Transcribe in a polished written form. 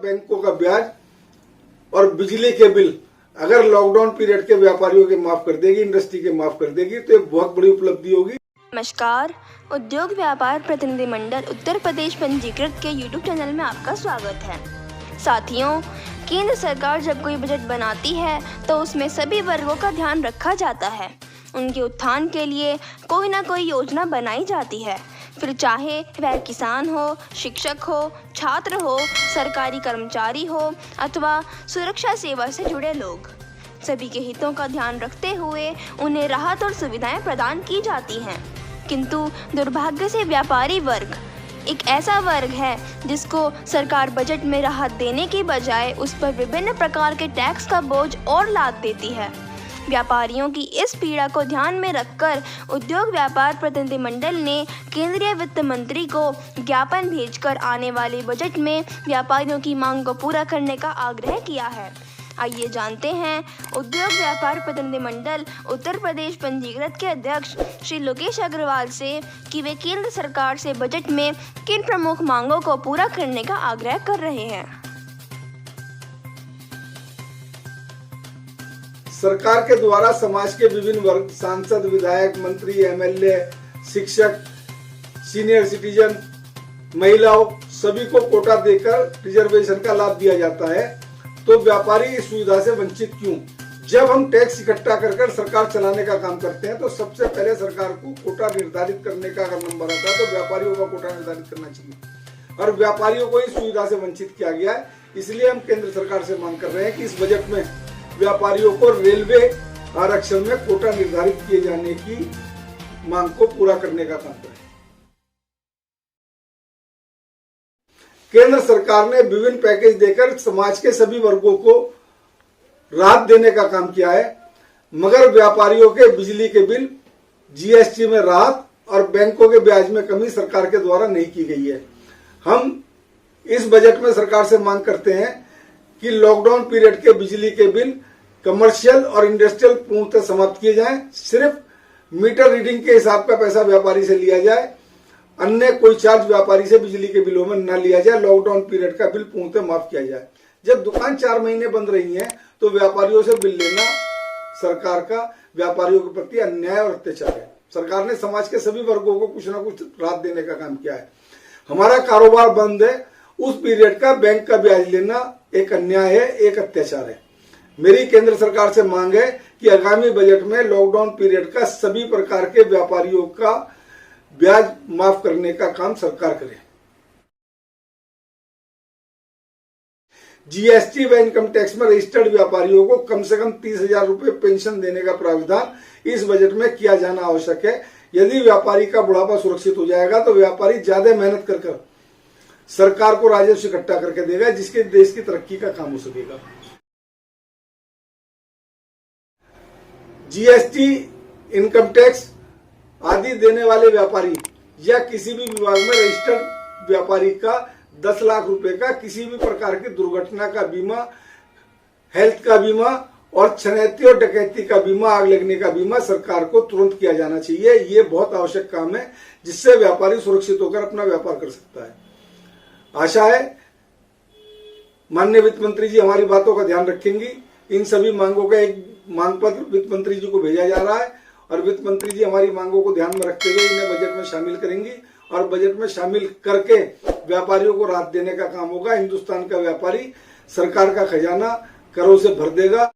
बैंकों का ब्याज और बिजली के बिल अगर लॉकडाउन पीरियड के व्यापारियों के माफ कर देगी, इंडस्ट्री के माफ कर देगी, तो ये बहुत बड़ी उपलब्धि होगी। नमस्कार, उद्योग व्यापार प्रतिनिधि मंडल उत्तर प्रदेश पंजीकृत के यूट्यूब चैनल में आपका स्वागत है। साथियों, केंद्र सरकार जब कोई बजट बनाती है तो उसमें सभी वर्गों का ध्यान रखा जाता है। उनके उत्थान के लिए कोई ना कोई योजना बनाई जाती है, फिर चाहे वह किसान हो, शिक्षक हो, छात्र हो, सरकारी कर्मचारी हो अथवा सुरक्षा सेवा से जुड़े लोग। सभी के हितों का ध्यान रखते हुए उन्हें राहत और सुविधाएं प्रदान की जाती हैं। किंतु दुर्भाग्य से व्यापारी वर्ग एक ऐसा वर्ग है जिसको सरकार बजट में राहत देने की बजाय उस पर विभिन्न प्रकार के टैक्स का बोझ और लाद देती है। व्यापारियों की इस पीड़ा को ध्यान में रखकर उद्योग व्यापार प्रतिनिधि मंडल ने केंद्रीय वित्त मंत्री को ज्ञापन भेजकर आने वाले बजट में व्यापारियों की मांग को पूरा करने का आग्रह किया है। आइए जानते हैं उद्योग व्यापार प्रतिनिधि मंडल उत्तर प्रदेश पंजीकृत के अध्यक्ष श्री लोकेश अग्रवाल से कि वे केंद्र सरकार से बजट में किन प्रमुख मांगों को पूरा करने का आग्रह कर रहे हैं। सरकार के द्वारा समाज के विभिन्न वर्ग, सांसद, विधायक, मंत्री, एमएलए, शिक्षक, सीनियर सिटीजन, महिलाओं सभी को कोटा देकर रिजर्वेशन का लाभ दिया जाता है, तो व्यापारी इस सुविधा से वंचित क्यों? जब हम टैक्स इकट्ठा कर सरकार चलाने का काम करते हैं तो सबसे पहले सरकार को कोटा निर्धारित करने का अगर नंबर आता है तो व्यापारियों का कोटा निर्धारित करना चाहिए, और व्यापारियों को इस सुविधा से वंचित किया गया है। इसलिए हम केंद्र सरकार से मांग कर रहे हैं कि इस बजट में व्यापारियों को रेलवे आरक्षण में कोटा निर्धारित किए जाने की मांग को पूरा करने का काम करें। केंद्र सरकार ने विभिन्न पैकेज देकर समाज के सभी वर्गों को राहत देने का काम किया है, मगर व्यापारियों के बिजली के बिल, जीएसटी में राहत और बैंकों के ब्याज में कमी सरकार के द्वारा नहीं की गई है। हम इस बजट में सरकार से मांग करते हैं कि लॉकडाउन पीरियड के बिजली के बिल कमर्शियल और इंडस्ट्रियल पूर्णतः समाप्त किए जाएं। सिर्फ मीटर रीडिंग के हिसाब का पैसा व्यापारी से लिया जाए, अन्य कोई चार्ज व्यापारी से बिजली के बिलों में न लिया जाए। लॉकडाउन पीरियड का बिल पूर्णतः माफ किया जाए। जब दुकान 4 महीने बंद रही है तो व्यापारियों से बिल लेना सरकार का व्यापारियों के प्रति अन्याय और अत्याचार है। सरकार ने समाज के सभी वर्गों को कुछ न कुछ राहत देने का काम किया है। हमारा कारोबार बंद है, उस पीरियड का बैंक का ब्याज लेना एक अन्याय है, एक अत्याचार है। मेरी केंद्र सरकार से मांग है कि आगामी बजट में लॉकडाउन पीरियड का सभी प्रकार के व्यापारियों का ब्याज माफ करने का काम सरकार करे। जीएसटी व इनकम टैक्स में रजिस्टर्ड व्यापारियों को कम से कम 30,000 रुपए पेंशन देने का प्रावधान इस बजट में किया जाना आवश्यक है। यदि व्यापारी का बुढ़ापा सुरक्षित हो जाएगा तो व्यापारी ज्यादा मेहनत कर सरकार को राजस्व इकट्ठा करके देगा, जिसके देश की तरक्की का काम हो सकेगा। जीएसटी, इनकम टैक्स आदि देने वाले व्यापारी या किसी भी विभाग में रजिस्टर्ड व्यापारी का 10 लाख रुपए का किसी भी प्रकार की दुर्घटना का बीमा, हेल्थ का बीमा और छनैती और डकैती का बीमा, आग लगने का बीमा सरकार को तुरंत किया जाना चाहिए। ये बहुत आवश्यक काम है जिससे व्यापारी सुरक्षित होकर अपना व्यापार कर सकता है। आशा है माननीय वित्त मंत्री जी हमारी बातों का ध्यान रखेंगी। इन सभी मांगों का एक मांग पत्र वित्त मंत्री जी को भेजा जा रहा है और वित्त मंत्री जी हमारी मांगों को ध्यान में रखते हुए इन्हें बजट में शामिल करेंगी और बजट में शामिल करके व्यापारियों को राहत देने का काम होगा। हिंदुस्तान का व्यापारी सरकार का खजाना करों से भर देगा।